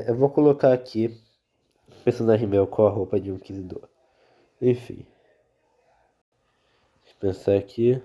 Eu vou colocar aqui o personagem meu com a roupa de um inquisidor. Enfim. Deixa eu pensar aqui.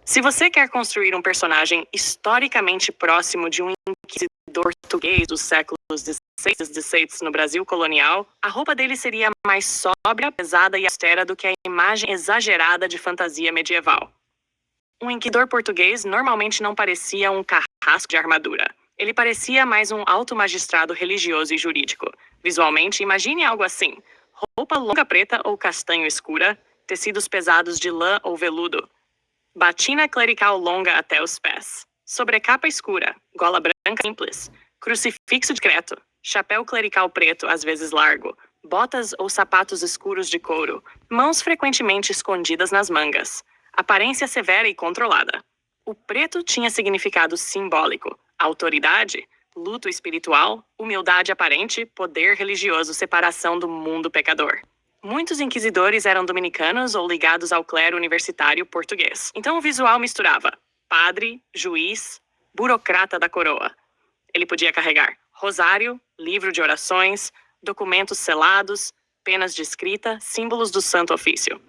Se você quer construir um personagem historicamente próximo de um inquisidor português dos séculos XVI e XVII no Brasil colonial, a roupa dele seria mais sóbria, pesada e austera do que a imagem exagerada de fantasia medieval. Um inquisidor português normalmente não parecia um carrasco de armadura. Ele parecia mais um alto magistrado religioso e jurídico. Visualmente, imagine algo assim: roupa longa preta ou castanho escura, tecidos pesados de lã ou veludo, batina clerical longa até os pés, sobrecapa escura, gola branca simples, crucifixo discreto, chapéu clerical preto às vezes largo, botas ou sapatos escuros de couro, mãos frequentemente escondidas nas mangas, aparência severa e controlada. O preto tinha significado simbólico: autoridade, luto espiritual, humildade aparente, poder religioso, separação do mundo pecador. Muitos inquisidores eram dominicanos ou ligados ao clero universitário português. Então o visual misturava padre, juiz, burocrata da coroa. Ele podia carregar rosário, livro de orações, documentos selados, penas de escrita, símbolos do santo ofício.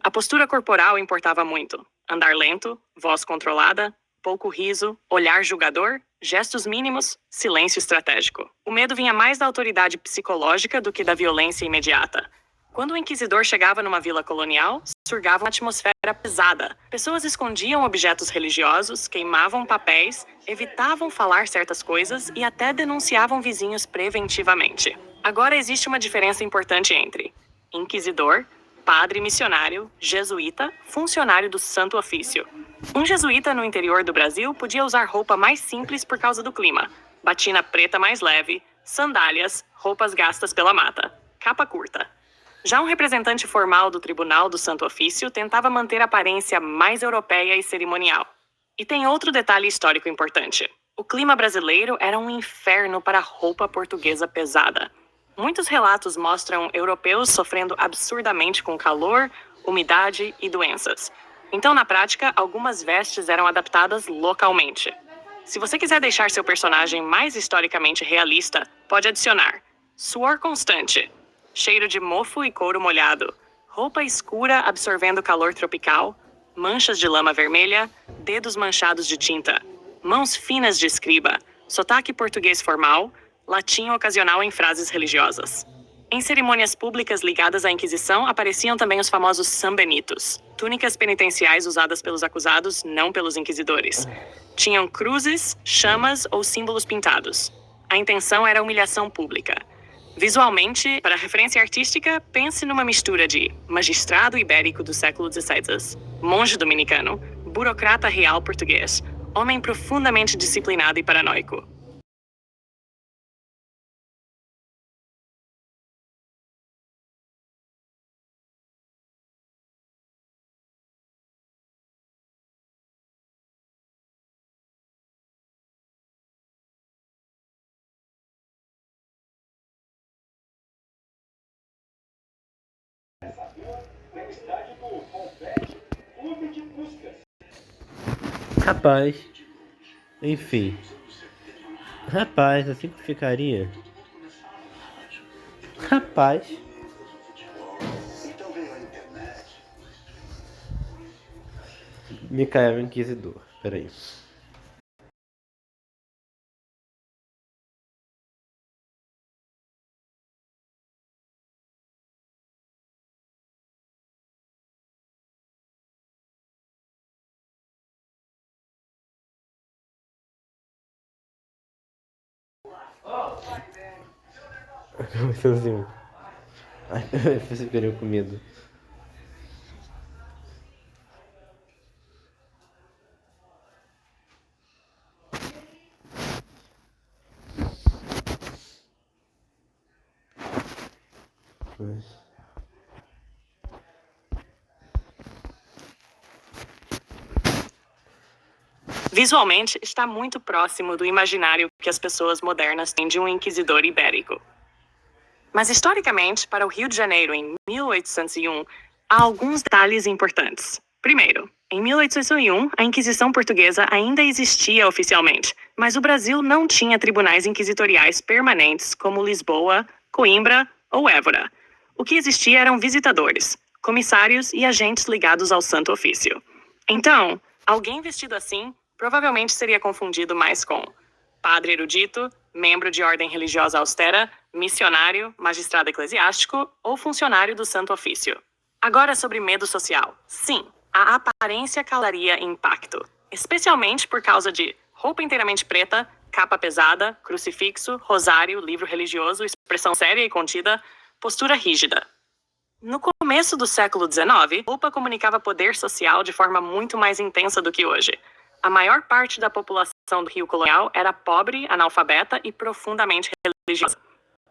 A postura corporal importava muito: andar lento, voz controlada, pouco riso, olhar julgador, gestos mínimos, silêncio estratégico. O medo vinha mais da autoridade psicológica do que da violência imediata. Quando o inquisidor chegava numa vila colonial, surgava uma atmosfera pesada. Pessoas escondiam objetos religiosos, queimavam papéis, evitavam falar certas coisas e até denunciavam vizinhos preventivamente. Agora existe uma diferença importante entre inquisidor, padre missionário, jesuíta, funcionário do Santo Ofício. Um jesuíta no interior do Brasil podia usar roupa mais simples por causa do clima: batina preta mais leve, sandálias, roupas gastas pela mata, capa curta. Já um representante formal do Tribunal do Santo Ofício tentava manter a aparência mais europeia e cerimonial. E tem outro detalhe histórico importante: o clima brasileiro era um inferno para a roupa portuguesa pesada. Muitos relatos mostram europeus sofrendo absurdamente com calor, umidade e doenças. Então, na prática, algumas vestes eram adaptadas localmente. Se você quiser deixar seu personagem mais historicamente realista, pode adicionar suor constante, cheiro de mofo e couro molhado, roupa escura absorvendo calor tropical, manchas de lama vermelha, dedos manchados de tinta, mãos finas de escriba, sotaque português formal, latim ocasional em frases religiosas. Em cerimônias públicas ligadas à Inquisição apareciam também os famosos sambenitos, túnicas penitenciais usadas pelos acusados, não pelos inquisidores. Tinham cruzes, chamas ou símbolos pintados. A intenção era humilhação pública. Visualmente, para referência artística, pense numa mistura de magistrado ibérico do século XVI, monge dominicano, burocrata real português, homem profundamente disciplinado e paranoico. Rapaz. Enfim. Rapaz, assim que ficaria. Rapaz. Micael Inquisidor. Peraí. Ai, vocês ficariam com medo. Visualmente, está muito próximo do imaginário que as pessoas modernas têm de um inquisidor ibérico. Mas historicamente, para o Rio de Janeiro em 1801, há alguns detalhes importantes. Primeiro, em 1801, a Inquisição Portuguesa ainda existia oficialmente, mas o Brasil não tinha tribunais inquisitoriais permanentes como Lisboa, Coimbra ou Évora. O que existia eram visitadores, comissários e agentes ligados ao Santo Ofício. Então, alguém vestido assim provavelmente seria confundido mais com padre erudito, membro de ordem religiosa austera, missionário, magistrado eclesiástico ou funcionário do Santo Ofício. Agora sobre medo social. Sim, a aparência causaria impacto, especialmente por causa de roupa inteiramente preta, capa pesada, crucifixo, rosário, livro religioso, expressão séria e contida, postura rígida. No começo do século XIX, a roupa comunicava poder social de forma muito mais intensa do que hoje. A maior parte da população do Rio colonial era pobre, analfabeta e profundamente religiosa.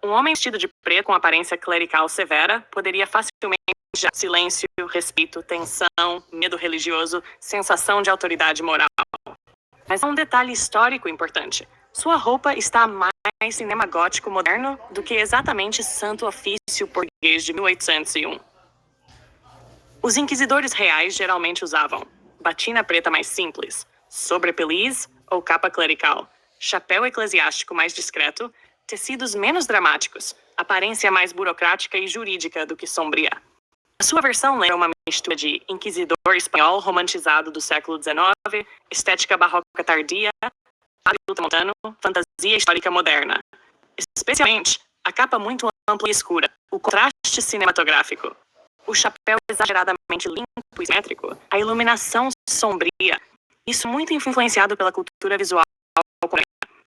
Um homem vestido de preto com aparência clerical severa poderia facilmente gerar silêncio, respeito, tensão, medo religioso, sensação de autoridade moral. Mas há um detalhe histórico importante. Sua roupa está mais cinema gótico moderno do que exatamente Santo Ofício português de 1801. Os inquisidores reais geralmente usavam batina preta mais simples, sobrepeliz ou capa clerical, chapéu eclesiástico mais discreto, tecidos menos dramáticos, aparência mais burocrática e jurídica do que sombria. A sua versão lembra uma mistura de inquisidor espanhol romantizado do século XIX, estética barroca tardia, montano, fantasia histórica moderna. Especialmente, a capa muito ampla e escura, o contraste cinematográfico, o chapéu exageradamente limpo e simétrico, a iluminação sombria. Isso muito influenciado pela cultura visual coreana.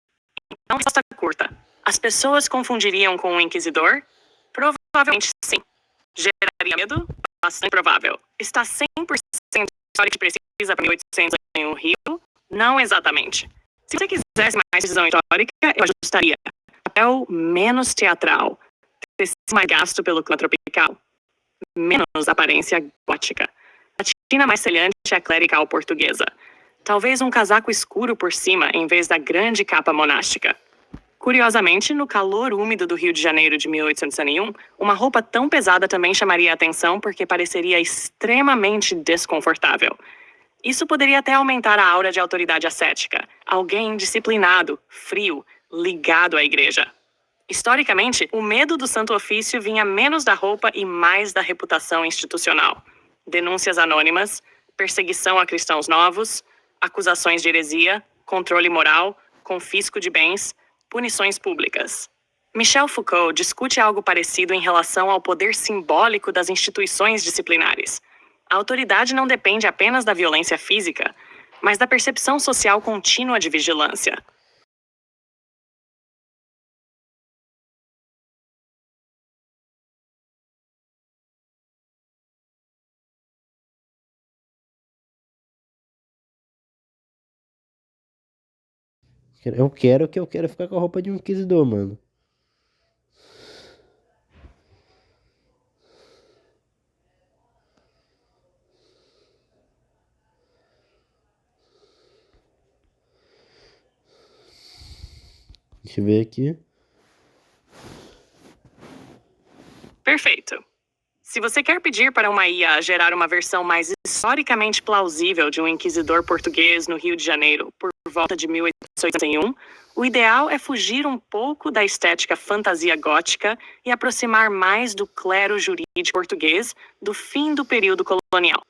Então, resposta curta. As pessoas confundiriam com um inquisidor? Provavelmente sim. Geraria medo? Bastante provável. Está 100% histórica precisa para 1800 em um Rio? Não exatamente. Se você quisesse mais precisão histórica, eu ajustaria. Papel menos teatral. Tecido mais gasto pelo clima tropical. Menos aparência gótica. A tina mais semelhante à clerical portuguesa. Talvez um casaco escuro por cima em vez da grande capa monástica. Curiosamente, no calor úmido do Rio de Janeiro de 1801, uma roupa tão pesada também chamaria a atenção porque pareceria extremamente desconfortável. Isso poderia até aumentar a aura de autoridade ascética, alguém disciplinado, frio, ligado à igreja. Historicamente, o medo do Santo Ofício vinha menos da roupa e mais da reputação institucional. Denúncias anônimas, perseguição a cristãos novos, acusações de heresia, controle moral, confisco de bens, punições públicas. Michel Foucault discute algo parecido em relação ao poder simbólico das instituições disciplinares. A autoridade não depende apenas da violência física, mas da percepção social contínua de vigilância. Eu quero ficar com a roupa de um inquisidor, mano. Deixa eu ver aqui. Perfeito. Se você quer pedir para uma IA gerar uma versão mais historicamente plausível de um inquisidor português no Rio de Janeiro por volta de 1801, o ideal é fugir um pouco da estética fantasia gótica e aproximar mais do clero jurídico português do fim do período colonial.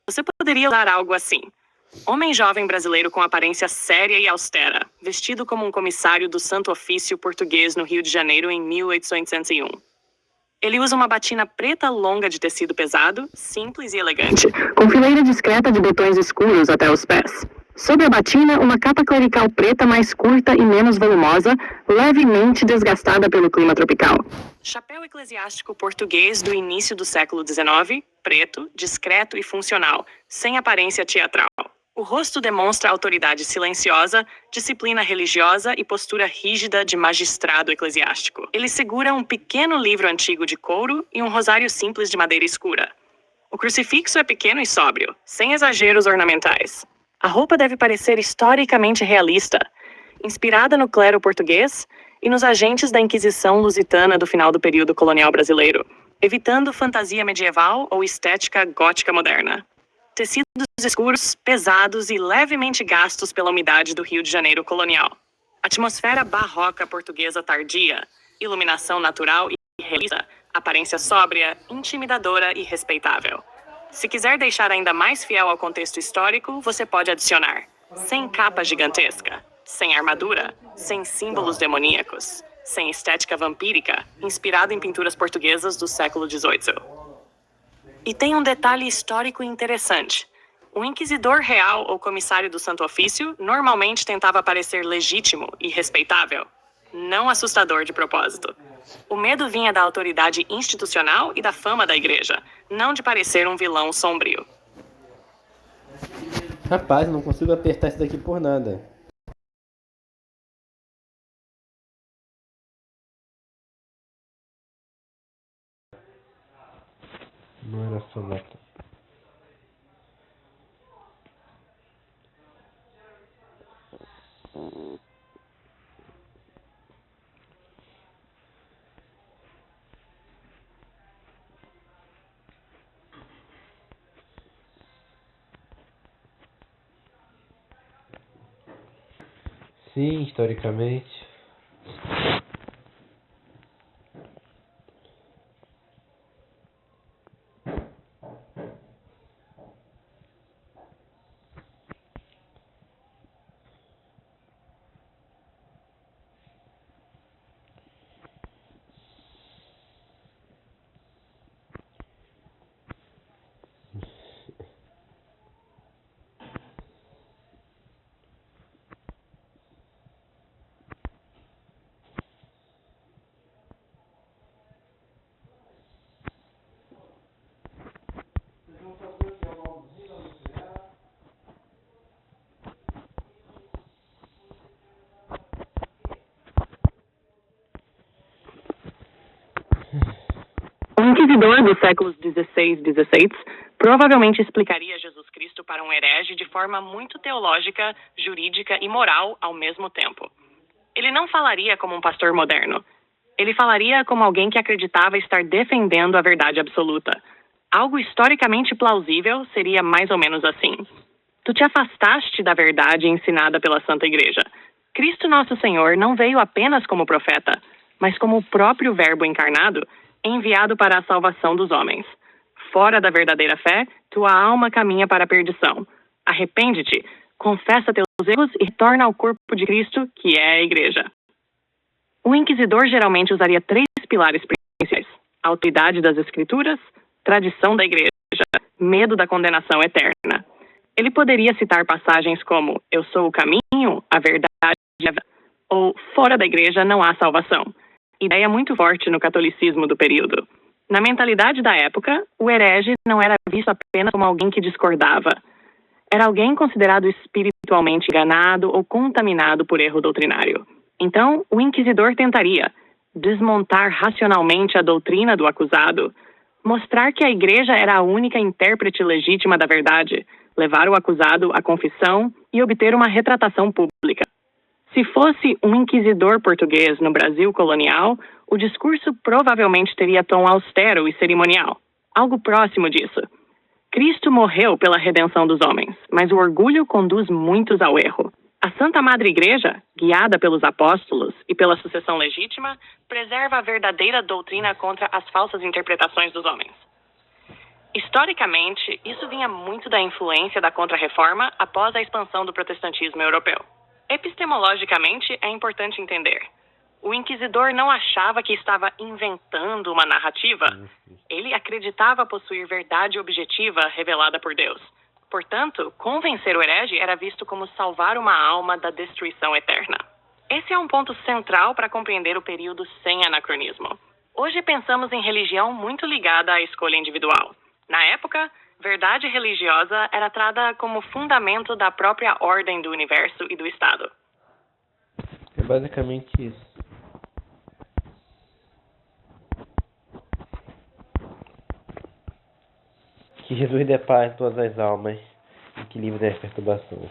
Você poderia usar algo assim: homem jovem brasileiro com aparência séria e austera, vestido como um comissário do Santo Ofício português no Rio de Janeiro em 1801. Ele usa uma batina preta longa de tecido pesado, simples e elegante, com fileira discreta de botões escuros até os pés. Sobre a batina, uma capa clerical preta mais curta e menos volumosa, levemente desgastada pelo clima tropical. Chapéu eclesiástico português do início do século XIX, preto, discreto e funcional, sem aparência teatral. O rosto demonstra autoridade silenciosa, disciplina religiosa e postura rígida de magistrado eclesiástico. Ele segura um pequeno livro antigo de couro e um rosário simples de madeira escura. O crucifixo é pequeno e sóbrio, sem exageros ornamentais. A roupa deve parecer historicamente realista, inspirada no clero português e nos agentes da Inquisição lusitana do final do período colonial brasileiro, evitando fantasia medieval ou estética gótica moderna. tecidos escuros, pesados e levemente gastos pela umidade do Rio de Janeiro colonial. Atmosfera barroca portuguesa tardia, iluminação natural e realista, aparência sóbria, intimidadora e respeitável. Se quiser deixar ainda mais fiel ao contexto histórico, você pode adicionar: sem capa gigantesca, sem armadura, sem símbolos demoníacos, sem estética vampírica, inspirado em pinturas portuguesas do século XVIII. E tem um detalhe histórico interessante. O inquisidor real ou comissário do Santo Ofício normalmente tentava parecer legítimo e respeitável, não assustador de propósito. O medo vinha da autoridade institucional e da fama da igreja, não de parecer um vilão sombrio. Rapaz, não consigo apertar isso daqui por nada. Não era sonata. Sim, historicamente. O inquisidor dos séculos XVI e XVI provavelmente explicaria Jesus Cristo para um herege de forma muito teológica, jurídica e moral ao mesmo tempo. Ele não falaria como um pastor moderno. Ele falaria como alguém que acreditava estar defendendo a verdade absoluta. Algo historicamente plausível seria mais ou menos assim: tu te afastaste da verdade ensinada pela Santa Igreja. Cristo Nosso Senhor não veio apenas como profeta, mas como o próprio Verbo encarnado, enviado para a salvação dos homens. Fora da verdadeira fé, tua alma caminha para a perdição. Arrepende-te, confessa teus erros e retorna ao corpo de Cristo, que é a Igreja. O inquisidor geralmente usaria 3 pilares principais: autoridade das Escrituras, tradição da Igreja, medo da condenação eterna. Ele poderia citar passagens como: eu sou o caminho, a verdade e a vida, ou fora da Igreja não há salvação. Ideia muito forte no catolicismo do período. Na mentalidade da época, o herege não era visto apenas como alguém que discordava. Era alguém considerado espiritualmente enganado ou contaminado por erro doutrinário. Então, o inquisidor tentaria desmontar racionalmente a doutrina do acusado, mostrar que a igreja era a única intérprete legítima da verdade, levar o acusado à confissão e obter uma retratação pública. Se fosse um inquisidor português no Brasil colonial, o discurso provavelmente teria tom austero e cerimonial, algo próximo disso. Cristo morreu pela redenção dos homens, mas o orgulho conduz muitos ao erro. A Santa Madre Igreja, guiada pelos apóstolos e pela sucessão legítima, preserva a verdadeira doutrina contra as falsas interpretações dos homens. Historicamente, isso vinha muito da influência da Contra-Reforma após a expansão do protestantismo europeu. Epistemologicamente, é importante entender: o inquisidor não achava que estava inventando uma narrativa. Ele acreditava possuir verdade objetiva revelada por Deus. Portanto, convencer o herege era visto como salvar uma alma da destruição eterna. Esse é um ponto central para compreender o período sem anacronismo. Hoje pensamos em religião muito ligada à escolha individual. Na época, verdade religiosa era tratada como fundamento da própria ordem do universo e do Estado. É basicamente isso. Que Jesus dê paz em todas as almas e que livre das perturbações.